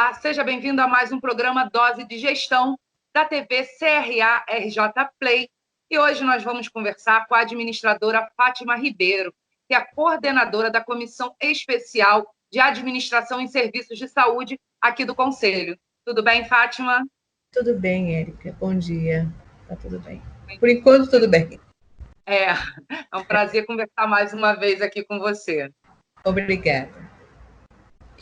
Olá, seja bem-vindo a mais um programa Dose de Gestão da TV CRA RJ Play. E hoje nós vamos conversar com a administradora Fátima Ribeiro, que é a coordenadora da Comissão Especial de Administração em Serviços de Saúde aqui do Conselho. Tudo bem, Fátima? Tudo bem, Érica. Bom dia. Tá tudo bem. Por enquanto, tudo bem. É um prazer conversar mais uma vez aqui com você. Obrigada.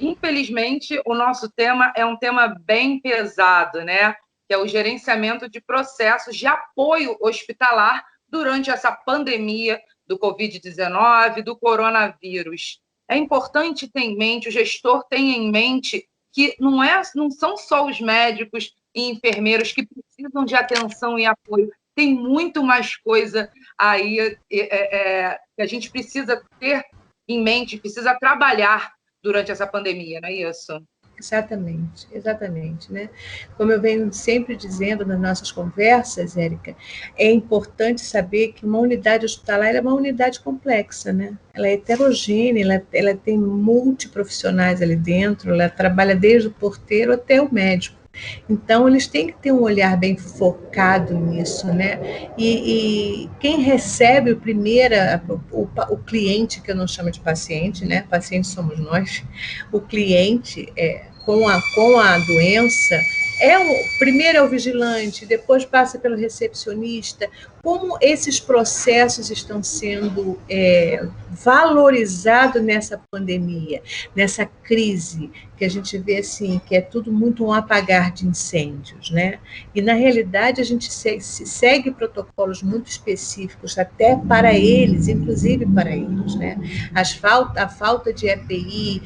Infelizmente, o nosso tema é um tema bem pesado, né? Que é o gerenciamento de processos de apoio hospitalar durante essa pandemia do Covid-19, do coronavírus. É importante ter em mente, o gestor tenha em mente que não são só os médicos e enfermeiros que precisam de atenção e apoio, tem muito mais coisa aí que a gente precisa ter em mente, precisa trabalhar durante essa pandemia, não é isso? Exatamente, né? Como eu venho sempre dizendo nas nossas conversas, Érica, é importante saber que uma unidade hospitalar é uma unidade complexa, né? Ela é heterogênea, ela tem multiprofissionais ali dentro, ela trabalha desde o porteiro até o médico. Então, eles têm que ter um olhar bem focado nisso, né? E quem recebe o cliente, que eu não chamo de paciente, né? Paciente somos nós. O cliente com a doença, primeiro é o vigilante, depois passa pelo recepcionista. Como esses processos estão sendo valorizados nessa pandemia, nessa crise, que a gente vê assim, que é tudo muito um apagar de incêndios, né? E, na realidade, a gente segue protocolos muito específicos até para eles, inclusive para eles, né? A falta de EPI,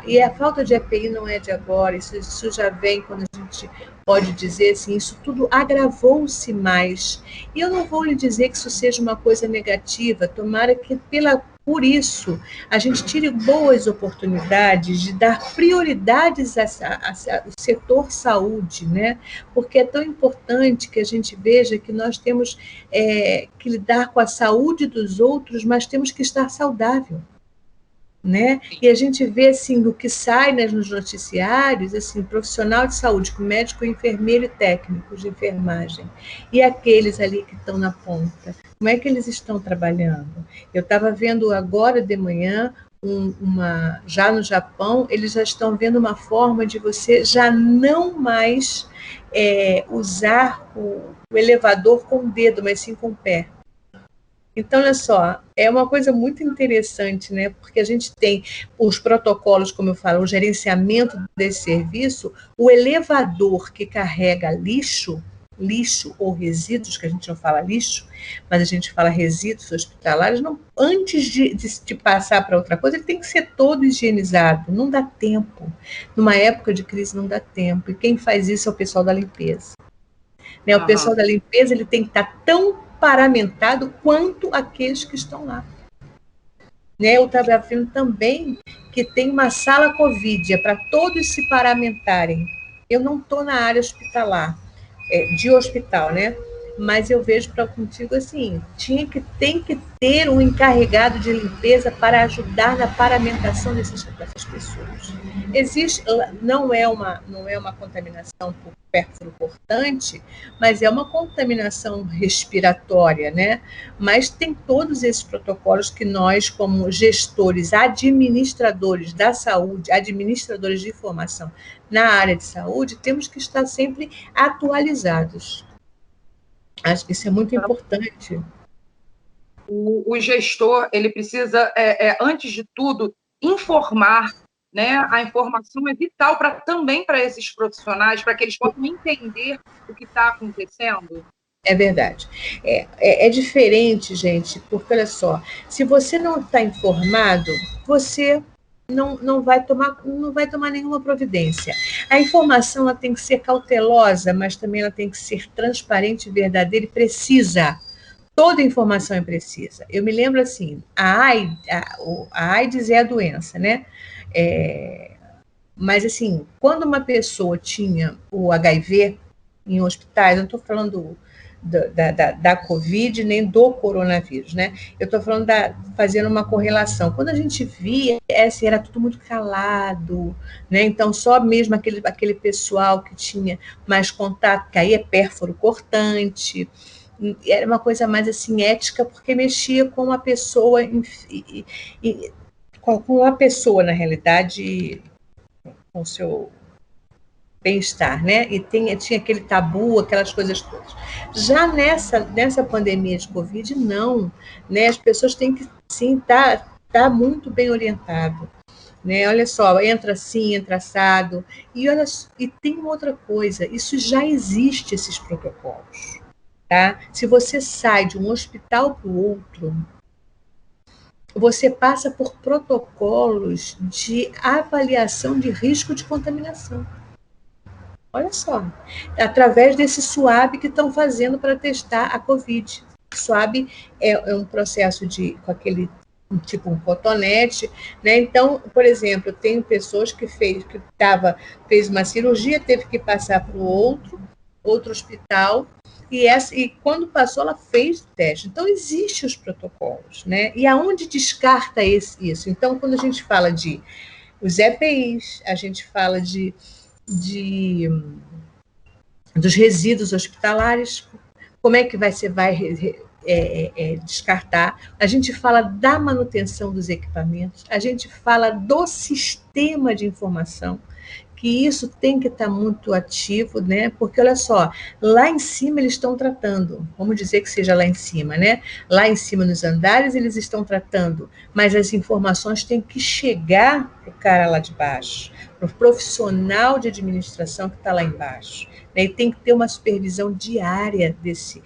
e a falta de EPI não é de agora, isso já vem quando a gente pode dizer assim, isso tudo agravou-se mais. E eu não vou lhe dizer que isso seja uma coisa negativa, tomara que por isso, a gente tire boas oportunidades de dar prioridades ao setor saúde, né? Porque é tão importante que a gente veja que nós temos que lidar com a saúde dos outros, mas temos que estar saudável, né? E a gente vê assim do que sai nos noticiários, assim, profissional de saúde, com médico, enfermeiro e técnicos de enfermagem, e aqueles ali que estão na ponta, como é que eles estão trabalhando? Eu estava vendo agora de manhã já no Japão, eles já estão vendo uma forma de você já não mais usar o elevador com o dedo, mas sim com o pé. Então, olha só, é uma coisa muito interessante, né? Porque a gente tem os protocolos, como eu falo, o gerenciamento desse serviço, o elevador que carrega lixo ou resíduos, que a gente não fala lixo, mas a gente fala resíduos hospitalares, antes de passar para outra coisa, ele tem que ser todo higienizado, não dá tempo. Numa época de crise não dá tempo, e quem faz isso é o pessoal da limpeza. Né? O pessoal da limpeza ele tem que estar tão paramentado quanto aqueles que estão lá. Né? Eu estava vendo também que tem uma sala Covid, para todos se paramentarem. Eu não estou na área hospitalar, de hospital, né? Mas eu vejo para contigo assim, tem que ter um encarregado de limpeza para ajudar na paramentação dessas pessoas. Não é uma contaminação por pérfuro cortante, mas é uma contaminação respiratória, né? Mas tem todos esses protocolos que nós, como gestores, administradores da saúde, administradores de informação na área de saúde, temos que estar sempre atualizados. Acho que isso é muito importante. O gestor, ele precisa, antes de tudo, informar, né? A informação é vital também para esses profissionais, para que eles possam entender o que está acontecendo. É verdade. É diferente, gente, porque, olha só, se você não está informado, você não vai tomar nenhuma providência. A informação ela tem que ser cautelosa, mas também ela tem que ser transparente, verdadeira e precisa. Toda informação é precisa. Eu me lembro assim, a AIDS é a doença, né? Mas assim, quando uma pessoa tinha o HIV em hospitais, eu não estou falando da Covid, nem do coronavírus, né? Eu estou falando fazendo uma correlação. Quando a gente via, assim, era tudo muito calado, né? Então, só mesmo aquele pessoal que tinha mais contato, que aí é pérfuro cortante, era uma coisa mais assim ética, porque mexia com uma pessoa, com a pessoa, na realidade, com o seu bem-estar, né? E tinha aquele tabu, aquelas coisas todas. Já nessa pandemia de Covid, não, né? As pessoas têm que, sim, tá muito bem orientado, né? Olha só, entra assim, entra assado, e tem uma outra coisa, isso já existe, esses protocolos, tá? Se você sai de um hospital para o outro, você passa por protocolos de avaliação de risco de contaminação. Olha só, através desse SWAB que estão fazendo para testar a Covid. O SWAB é um processo com aquele tipo um cotonete, né? Então, por exemplo, eu tenho pessoas que fez uma cirurgia, teve que passar para o outro hospital, e quando passou, ela fez o teste. Então, existem os protocolos, né? E aonde descarta isso? Então, quando a gente fala de os EPIs, a gente fala dos resíduos hospitalares, como é que vai descartar? A gente fala da manutenção dos equipamentos, a gente fala do sistema de informação, que isso tem que estar muito ativo, né? Porque, olha só, lá em cima eles estão tratando, vamos dizer que seja lá em cima, né? Lá em cima nos andares eles estão tratando, mas as informações têm que chegar para o cara lá de baixo, para o profissional de administração que está lá embaixo, né? E tem que ter uma supervisão diária desse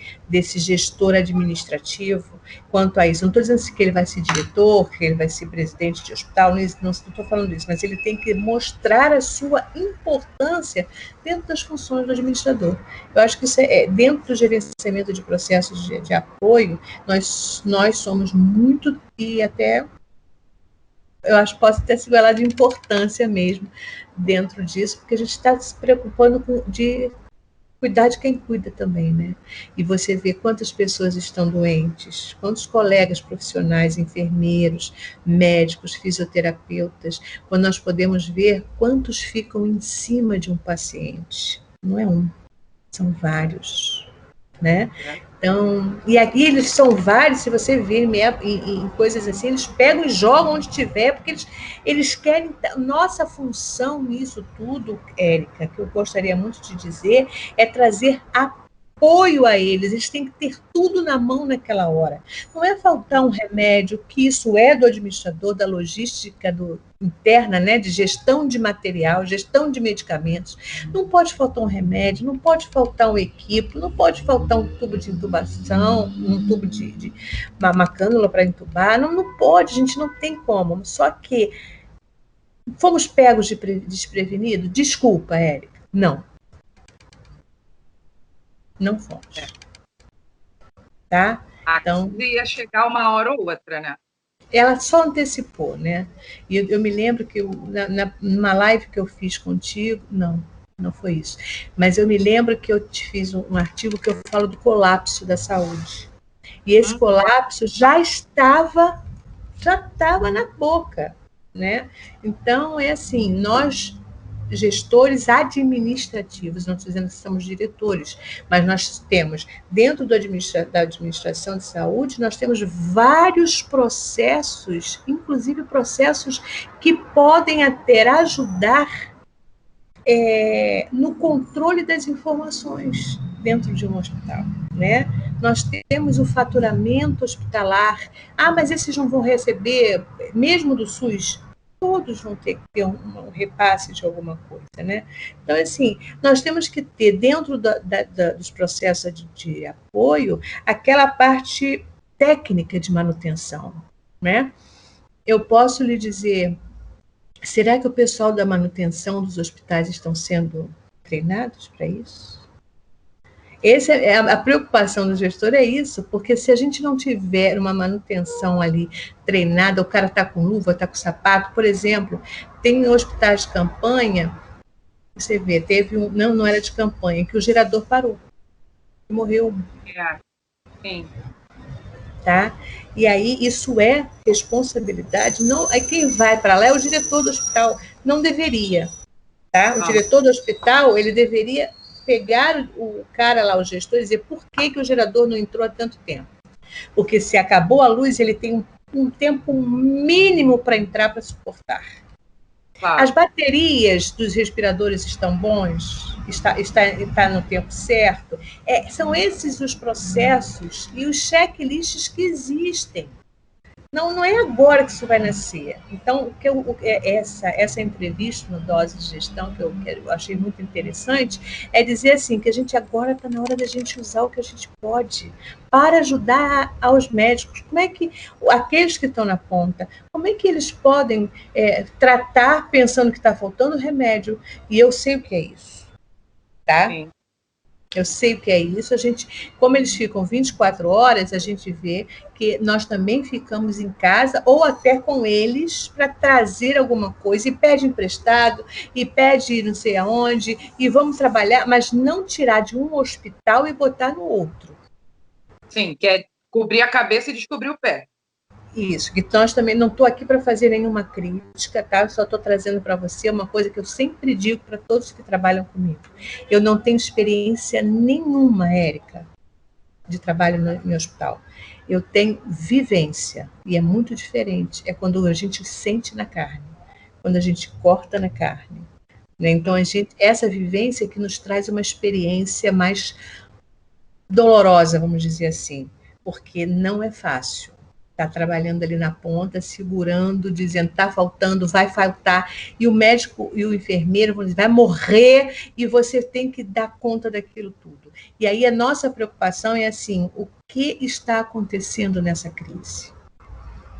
gestor administrativo quanto a isso. Não estou dizendo que ele vai ser diretor, que ele vai ser presidente de hospital, não estou falando isso, mas ele tem que mostrar a sua importância dentro das funções do administrador. Eu acho que isso dentro do gerenciamento de processos de apoio, nós somos muito, e até eu acho que posso até se igualar de importância mesmo dentro disso, porque a gente está se preocupando de cuidar de quem cuida também, né? E você vê quantas pessoas estão doentes, quantos colegas profissionais, enfermeiros, médicos, fisioterapeutas, quando nós podemos ver quantos ficam em cima de um paciente. Não é um, são vários, né? Então, e aqui eles são vários, se você vir em coisas assim, eles pegam e jogam onde tiver, porque eles querem. Nossa função nisso tudo, Érica, que eu gostaria muito de dizer, é trazer apoio a eles têm que ter tudo na mão naquela hora. Não é faltar um remédio, que isso é do administrador, da logística interna, né, de gestão de material, gestão de medicamentos. Não pode faltar um remédio, não pode faltar um equipo, não pode faltar um tubo de intubação, um tubo de uma cânula para intubar, não pode, a gente não tem como. Só que fomos pegos desprevenidos? Desculpa, Érica, não fomos. Tá? Então, ia chegar uma hora ou outra, né? Ela só antecipou, né? E eu me lembro que numa live que eu fiz contigo, não foi isso, mas eu me lembro que eu te fiz um artigo que eu falo do colapso da saúde. E esse colapso já estava na boca, né? Então, é assim, nós gestores administrativos, não estou dizendo que somos diretores, mas nós temos, dentro da administração de saúde, nós temos vários processos, inclusive processos que podem até ajudar no controle das informações dentro de um hospital, né? Nós temos o faturamento hospitalar. Mas esses não vão receber, mesmo do SUS? Todos vão ter que ter um repasse de alguma coisa, né? Então, assim, nós temos que ter, dentro dos processos de apoio, aquela parte técnica de manutenção, né? Eu posso lhe dizer, será que o pessoal da manutenção dos hospitais estão sendo treinados para isso? A preocupação do gestor é isso, porque se a gente não tiver uma manutenção ali treinada, o cara está com luva, está com sapato, por exemplo, tem hospitais de campanha, você vê, teve não era de campanha, que o gerador parou. morreu. É, sim. Tá? E aí isso é responsabilidade, não é quem vai para lá é o diretor do hospital, não deveria, tá? O diretor do hospital, ele deveria pegar o cara lá, o gestor, e dizer por que o gerador não entrou há tanto tempo. Porque se acabou a luz, ele tem um tempo mínimo para entrar para suportar. Claro. As baterias dos respiradores estão bons? Está no tempo certo? São esses os processos e os checklists que existem. Não é agora que isso vai nascer. Então, essa entrevista no Dose de Gestão, que eu achei muito interessante, é dizer assim, que a gente agora está na hora da gente usar o que a gente pode para ajudar aos médicos. Como é que aqueles que estão na ponta, como é que eles podem tratar pensando que está faltando remédio? E eu sei o que é isso, tá? Sim. Eu sei o que é isso. Como eles ficam 24 horas, a gente vê que nós também ficamos em casa ou até com eles para trazer alguma coisa e pede emprestado e pede não sei aonde e vamos trabalhar, mas não tirar de um hospital e botar no outro. Sim, que é cobrir a cabeça e descobrir o pé. Isso, que nós também não estou aqui para fazer nenhuma crítica, tá? Eu só estou trazendo para você uma coisa que eu sempre digo para todos que trabalham comigo. Eu não tenho experiência nenhuma, Érica, de trabalho no hospital. Eu tenho vivência, e é muito diferente. É quando a gente sente na carne, quando a gente corta na carne. Né? Então, essa vivência que nos traz uma experiência mais dolorosa, vamos dizer assim, porque não é fácil. Está trabalhando ali na ponta, segurando, dizendo está faltando, vai faltar, e o médico e o enfermeiro vão dizer vai morrer e você tem que dar conta daquilo tudo. E aí a nossa preocupação é assim, o que está acontecendo nessa crise?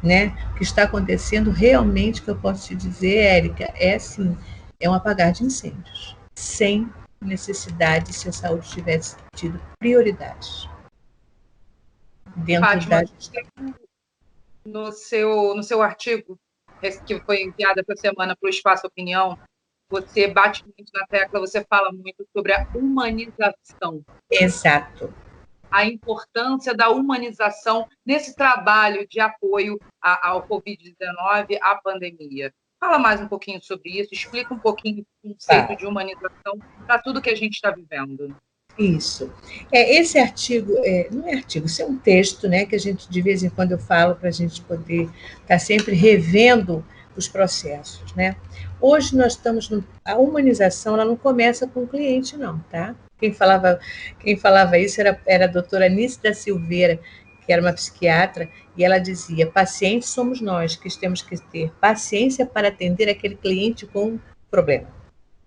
Né? O que está acontecendo realmente, que eu posso te dizer, Érica, é assim, é um apagar de incêndios, sem necessidade se a saúde tivesse tido prioridades dentro Fátima, da gestão. no seu artigo, que foi enviado essa semana para o Espaço Opinião, você bate muito na tecla, você fala muito sobre a humanização. Exato. A importância da humanização nesse trabalho de apoio ao Covid-19, à pandemia. Fala mais um pouquinho sobre isso, explica um pouquinho o conceito de humanização para tudo que a gente está vivendo. Isso. Esse artigo, não é artigo, isso é um texto, né, que a gente, de vez em quando, eu falo para a gente poder estar sempre revendo os processos, né? Hoje nós estamos, a humanização, ela não começa com o cliente, não, tá? Quem falava isso era a doutora Anice da Silveira, que era uma psiquiatra, e ela dizia, pacientes somos nós, que temos que ter paciência para atender aquele cliente com problema,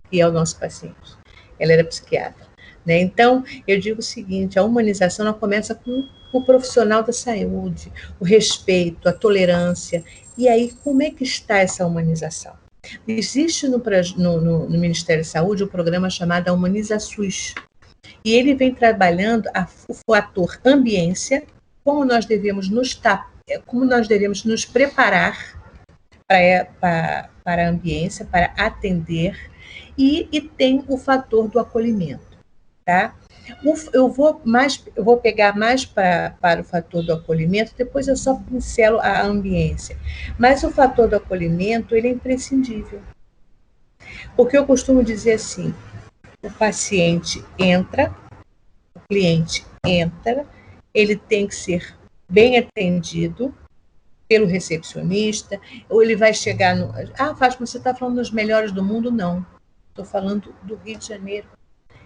que é o nosso paciente. Ela era psiquiatra. Né? Então, eu digo o seguinte, a humanização ela começa com o profissional da saúde, o respeito, a tolerância. E aí, como é que está essa humanização? Existe no Ministério da Saúde um programa chamado Humaniza SUS. E ele vem trabalhando o fator ambiência, como nós devemos nos preparar para a ambiência, para atender, e tem o fator do acolhimento. Tá? Eu vou pegar mais para o fator do acolhimento, depois eu só pincelo a ambiência. Mas o fator do acolhimento, ele é imprescindível. Porque eu costumo dizer assim, o paciente entra, o cliente entra, ele tem que ser bem atendido pelo recepcionista, ou ele vai chegar no... Fátima, você está falando dos melhores do mundo? Não. Estou falando do Rio de Janeiro.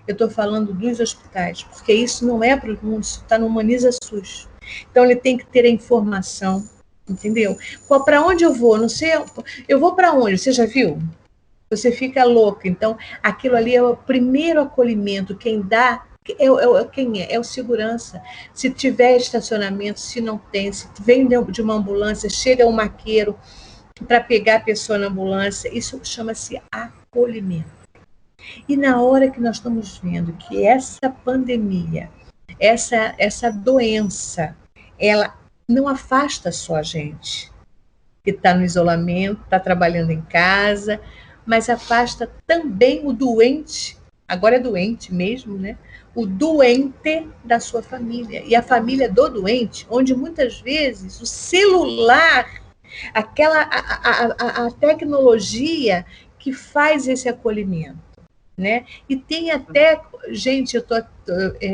Eu estou falando dos hospitais, porque isso não é para o mundo, isso está no Humaniza SUS. Então, ele tem que ter a informação, entendeu? Para onde eu vou? Não sei, eu vou para onde? Você já viu? Você fica louco. Então, aquilo ali é o primeiro acolhimento. Quem dá quem é? É o segurança. Se tiver estacionamento, se não tem, se vem de uma ambulância, chega um maqueiro para pegar a pessoa na ambulância, isso chama-se acolhimento. E na hora que nós estamos vendo que essa pandemia, essa doença, ela não afasta só a gente, que está no isolamento, está trabalhando em casa, mas afasta também o doente agora é doente mesmo, né? O doente da sua família. E a família do doente, onde muitas vezes o celular, a tecnologia que faz esse acolhimento, né? E tem até, gente,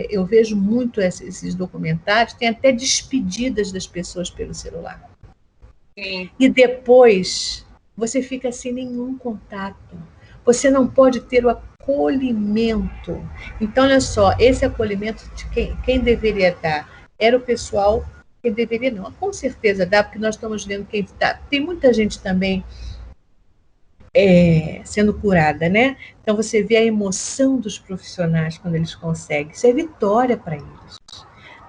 eu vejo muito esses documentários, tem até despedidas das pessoas pelo celular. Sim. E depois você fica sem nenhum contato. Você não pode ter o acolhimento. Então, olha só, esse acolhimento de quem deveria dar era o pessoal, quem deveria não, com certeza dá, porque nós estamos vendo quem está. Tem muita gente também sendo curada, né? Então você vê a emoção dos profissionais quando eles conseguem. Isso é vitória para eles,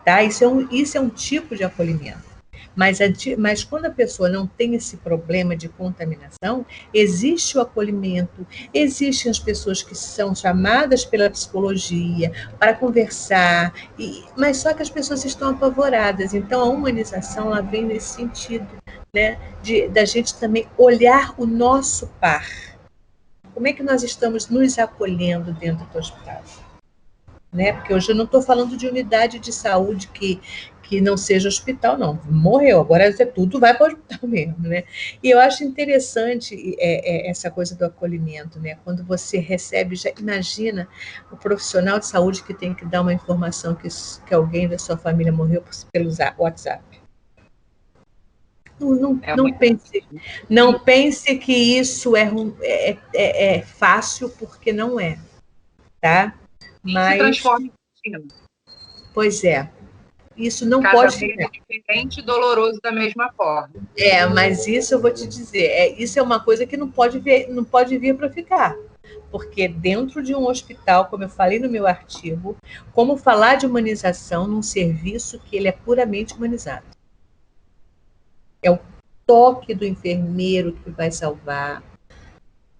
tá? Isso é um tipo de acolhimento. Mas quando a pessoa não tem esse problema de contaminação, existe o acolhimento, existem as pessoas que são chamadas pela psicologia para conversar, mas só que as pessoas estão apavoradas. Então, a humanização ela vem nesse sentido, né? Da gente também olhar o nosso par. Como é que nós estamos nos acolhendo dentro do hospital? Né? Porque hoje eu não estou falando de unidade de saúde que não seja hospital, não. Morreu, agora tudo vai para o hospital mesmo, né? E eu acho interessante essa coisa do acolhimento, né? Quando você recebe, já imagina o profissional de saúde que tem que dar uma informação que alguém da sua família morreu pelo WhatsApp. Não pense que isso é fácil, porque não é, tá? Mas se transforma em rotina. Pois é. Isso não Cada pode vez é diferente e doloroso da mesma forma. Mas isso eu vou te dizer, isso é uma coisa que não pode vir para ficar. Porque dentro de um hospital, como eu falei no meu artigo, como falar de humanização num serviço que ele é puramente humanizado? É o toque do enfermeiro que vai salvar,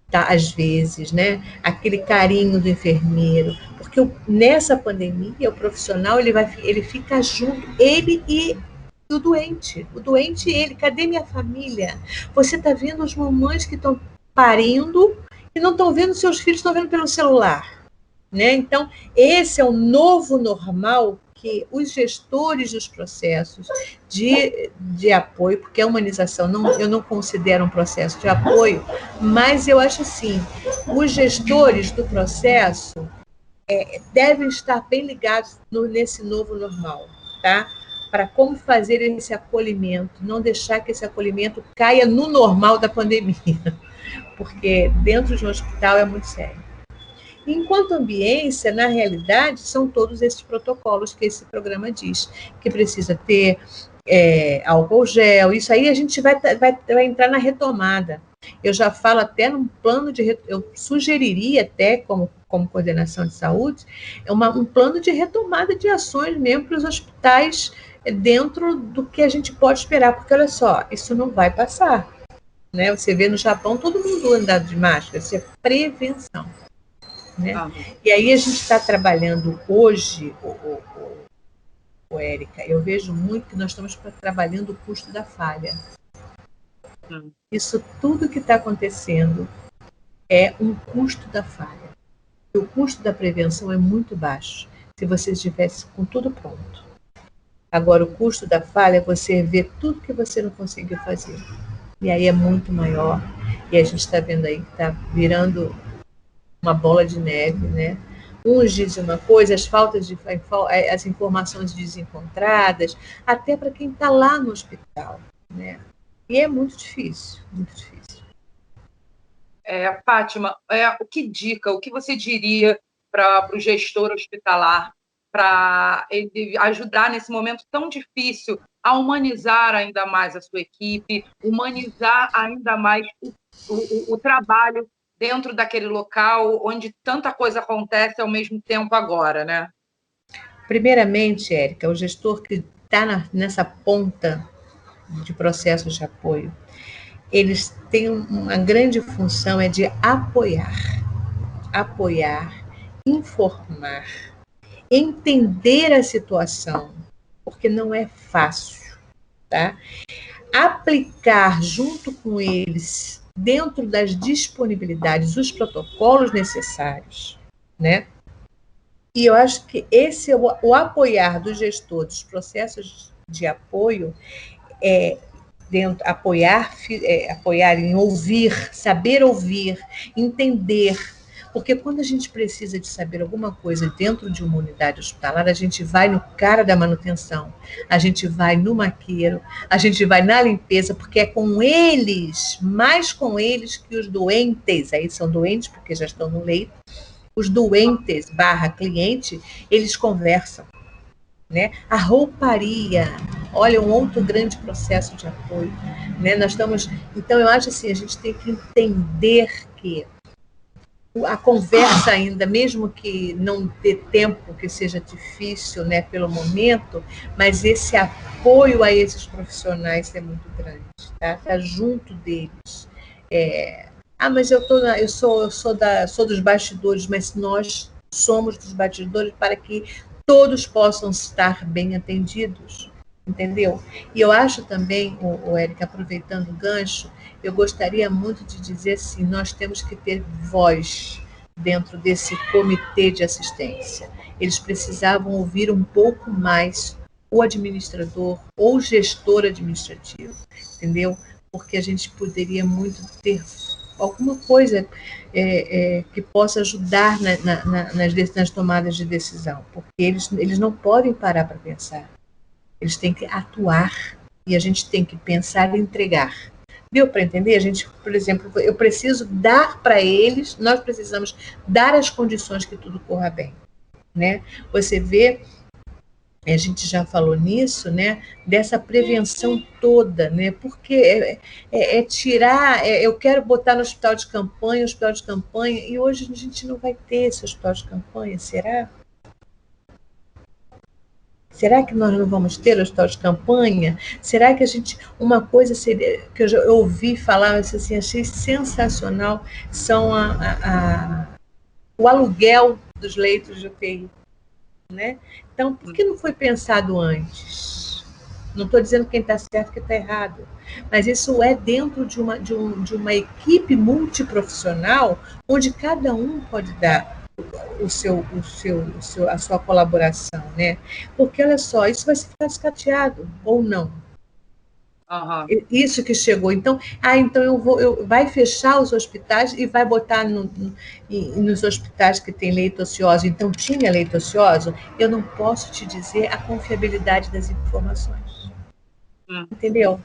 tá? Às vezes, né? Aquele carinho do enfermeiro, porque nessa pandemia o profissional ele fica junto, ele e o doente, ele, cadê minha família? Você está vendo as mamães que estão parindo e não estão vendo seus filhos, estão vendo pelo celular, né? Então esse é o novo normal que os gestores dos processos de apoio, porque a humanização eu não considero um processo de apoio, mas eu acho assim, os gestores do processo devem estar bem ligados nesse novo normal, tá? Para como fazer esse acolhimento, não deixar que esse acolhimento caia no normal da pandemia, porque dentro de um hospital é muito sério. Enquanto ambiência, na realidade, são todos esses protocolos que esse programa diz, que precisa ter álcool gel, isso aí a gente vai entrar na retomada. Eu já falo até num plano eu sugeriria até, como coordenação de saúde, um plano de retomada de ações mesmo para os hospitais dentro do que a gente pode esperar, porque olha só, isso não vai passar. Né? Você vê no Japão todo mundo andando de máscara, isso é prevenção. Né? E aí a gente está trabalhando hoje, Érica, eu vejo muito que nós estamos trabalhando o custo da falha. Isso tudo que está acontecendo é um custo da falha. E o custo da prevenção é muito baixo, se você estivesse com tudo pronto. Agora, o custo da falha é você ver tudo que você não conseguiu fazer. E aí é muito maior. E a gente está vendo aí que está virando uma bola de neve, né? Uns dizem uma coisa, as informações desencontradas, até para quem está lá no hospital, né? E é muito difícil, muito difícil. Fátima, o que você diria para o gestor hospitalar para ele ajudar nesse momento tão difícil a humanizar ainda mais a sua equipe, humanizar ainda mais o trabalho dentro daquele local onde tanta coisa acontece ao mesmo tempo agora, né? Primeiramente, Érica, o gestor que está nessa ponta de processos de apoio, eles têm uma grande função de apoiar, informar, entender a situação, porque não é fácil, tá? Aplicar junto com eles, dentro das disponibilidades, os protocolos necessários, né? E eu acho que esse é o apoiar do gestor dos processos de apoio, apoiar em ouvir, saber ouvir, entender. Porque quando a gente precisa de saber alguma coisa dentro de uma unidade hospitalar, a gente vai no cara da manutenção, a gente vai no maqueiro, a gente vai na limpeza, porque é com eles, mais com eles que os doentes, aí são doentes porque já estão no leito, os doentes / cliente, eles conversam, né? A rouparia, olha, um outro grande processo de apoio, né? Então eu acho assim, a gente tem que entender que a conversa ainda, mesmo que não dê tempo, que seja difícil, né, pelo momento, mas esse apoio a esses profissionais é muito grande, tá junto deles. Mas sou dos bastidores, mas nós somos dos bastidores para que todos possam estar bem atendidos, entendeu? E eu acho também, Érica, aproveitando o gancho, eu gostaria muito de dizer assim, nós temos que ter voz dentro desse comitê de assistência. Eles precisavam ouvir um pouco mais o administrador ou o gestor administrativo, entendeu? Porque a gente poderia muito ter alguma coisa que possa ajudar nas tomadas de decisão, porque eles não podem parar para pensar, eles têm que atuar e a gente tem que pensar e entregar. Deu para entender? A gente, por exemplo, eu preciso dar para eles, nós precisamos dar as condições que tudo corra bem, né? Você vê, a gente já falou nisso, né? Dessa prevenção toda, né? Porque tirar, eu quero botar no hospital de campanha, e hoje a gente não vai ter esse hospital de campanha, será? Será que nós não vamos ter o hospital de campanha? Será que uma coisa seria, que eu já ouvi falar, assim, achei sensacional, são o aluguel dos leitos de UTI, né? Então, por que não foi pensado antes? Não estou dizendo quem está certo e quem está errado, mas isso é dentro de uma equipe multiprofissional, onde cada um pode dar a sua colaboração, né? Porque olha só, isso vai ficar escateado ou não? Isso que chegou. Então, vai fechar os hospitais e vai botar nos hospitais que tem leito ocioso. Então, tinha leito ocioso? Eu não posso te dizer a confiabilidade das informações. Entendeu?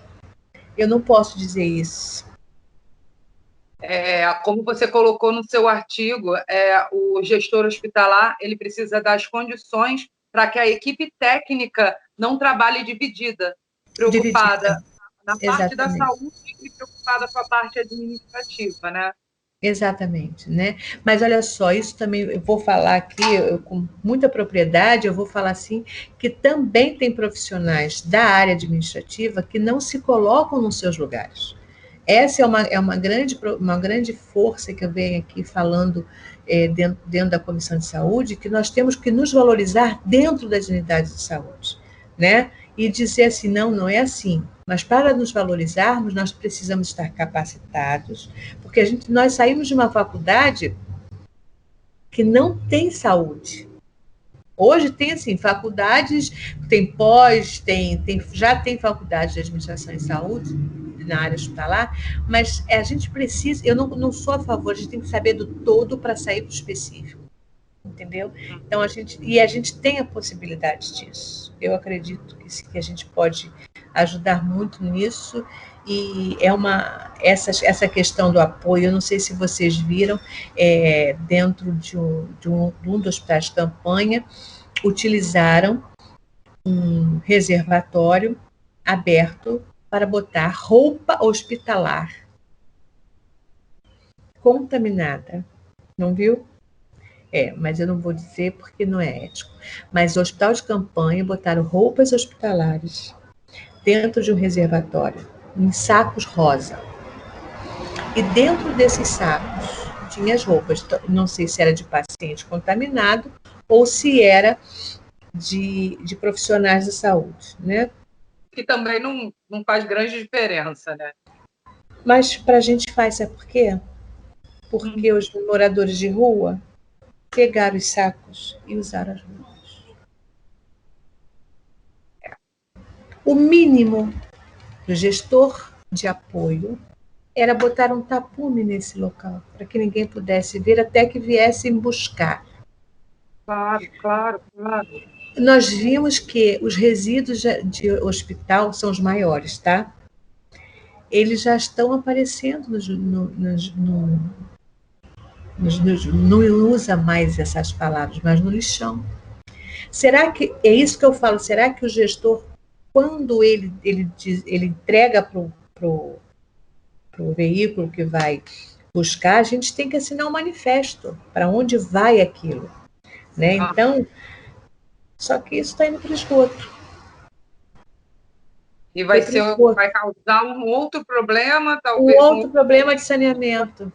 Eu não posso dizer isso. Como você colocou no seu artigo, o gestor hospitalar ele precisa dar as condições para que a equipe técnica não trabalhe dividida, preocupada na parte da saúde e preocupada com a parte administrativa, né? Exatamente, né? Mas olha só, isso também eu vou falar aqui com muita propriedade, eu vou falar assim, que também tem profissionais da área administrativa que não se colocam nos seus lugares. Essa é uma grande força que eu venho aqui falando dentro da Comissão de Saúde, que nós temos que nos valorizar dentro das unidades de saúde, né? E dizer assim, não é assim. Mas para nos valorizarmos, nós precisamos estar capacitados, porque nós saímos de uma faculdade que não tem saúde. Hoje tem, assim, faculdades, tem pós, já tem faculdade de administração em saúde, na área hospitalar, mas a gente precisa, eu não sou a favor, a gente tem que saber do todo para sair do específico, entendeu? Então, a gente tem a possibilidade disso. Eu acredito que a gente pode ajudar muito nisso, e essa questão do apoio, eu não sei se vocês viram, dentro de um dos hospitais de campanha, utilizaram um reservatório aberto para botar roupa hospitalar contaminada. Não viu? Mas eu não vou dizer porque não é ético. Mas o hospital de campanha botaram roupas hospitalares dentro de um reservatório, em sacos rosa. E dentro desses sacos tinha as roupas. Não sei se era de paciente contaminado ou se era de profissionais de saúde, né? Que também não faz grande diferença, né? Mas para a gente faz, sabe por quê? Porque os moradores de rua, pegar os sacos e usar as mãos. O mínimo do gestor de apoio era botar um tapume nesse local, para que ninguém pudesse ver até que viessem buscar. Claro, claro, claro. Nós vimos que os resíduos de hospital são os maiores, tá? Eles já estão aparecendo não usa mais essas palavras, mas no lixão. Será que, é isso que eu falo, será que o gestor, quando ele entrega para o veículo que vai buscar, a gente tem que assinar um manifesto para onde vai aquilo, né? Então, só que isso está indo para o esgoto. E vai causar um outro problema, talvez. Um outro problema de saneamento.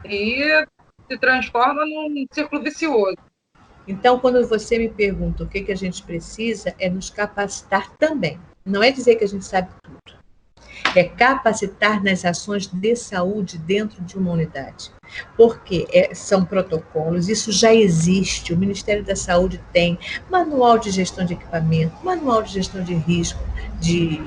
E se transforma num círculo vicioso. Então, quando você me pergunta o que a gente precisa, é nos capacitar também. Não é dizer que a gente sabe tudo. É capacitar nas ações de saúde dentro de uma unidade. Porque são protocolos, isso já existe. O Ministério da Saúde tem manual de gestão de equipamento, manual de gestão de risco, de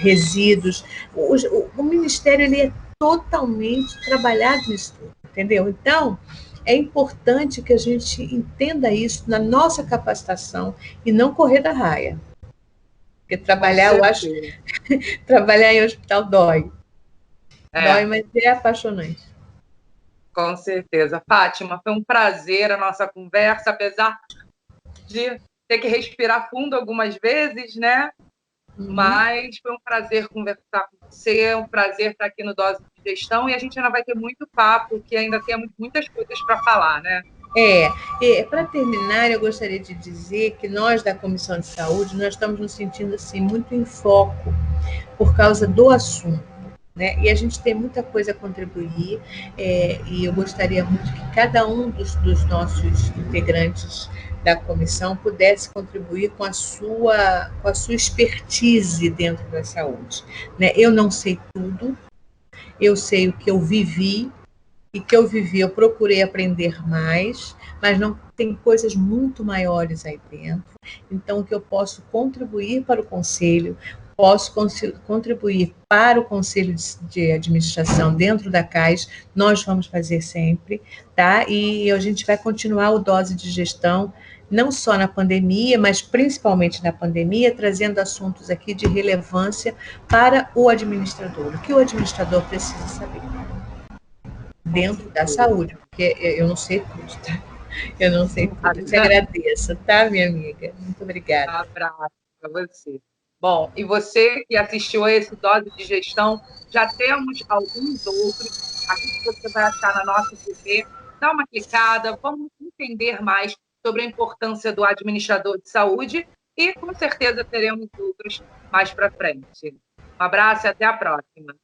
resíduos. O Ministério ele é totalmente trabalhado nisso tudo, entendeu? Então, é importante que a gente entenda isso na nossa capacitação e não correr da raia. Porque trabalhar, eu acho, trabalhar em hospital dói. Dói, mas é apaixonante. Com certeza. Fátima, foi um prazer a nossa conversa, apesar de ter que respirar fundo algumas vezes, né? Mas foi um prazer conversar com você, é um prazer estar aqui no Dose de Gestão, e a gente ainda vai ter muito papo, que ainda temos muitas coisas para falar, né? Para terminar, eu gostaria de dizer que nós da Comissão de Saúde, nós estamos nos sentindo assim, muito em foco por causa do assunto, né? E a gente tem muita coisa a contribuir, e eu gostaria muito que cada um dos nossos integrantes da comissão pudesse contribuir com a sua expertise dentro da saúde, né? Eu não sei tudo, eu sei o que eu vivi, e que eu vivi, eu procurei aprender mais, mas não tem coisas muito maiores aí dentro. Então, o que eu posso contribuir para o conselho, posso contribuir para o conselho de administração dentro da CAIS, nós vamos fazer sempre, tá? E a gente vai continuar o Dose de Gestão, não só na pandemia, mas principalmente na pandemia, trazendo assuntos aqui de relevância para o administrador, o que o administrador precisa saber dentro da saúde, porque eu não sei tudo, tá? Eu não sei tudo. Eu te agradeço, tá, minha amiga? Muito obrigada. Um abraço para você. Bom, e você que assistiu a esse Dose de Gestão, já temos alguns outros. Aqui que você vai achar na nossa TV. Dá uma clicada, vamos entender mais sobre a importância do administrador de saúde e, com certeza, teremos outros mais para frente. Um abraço e até a próxima.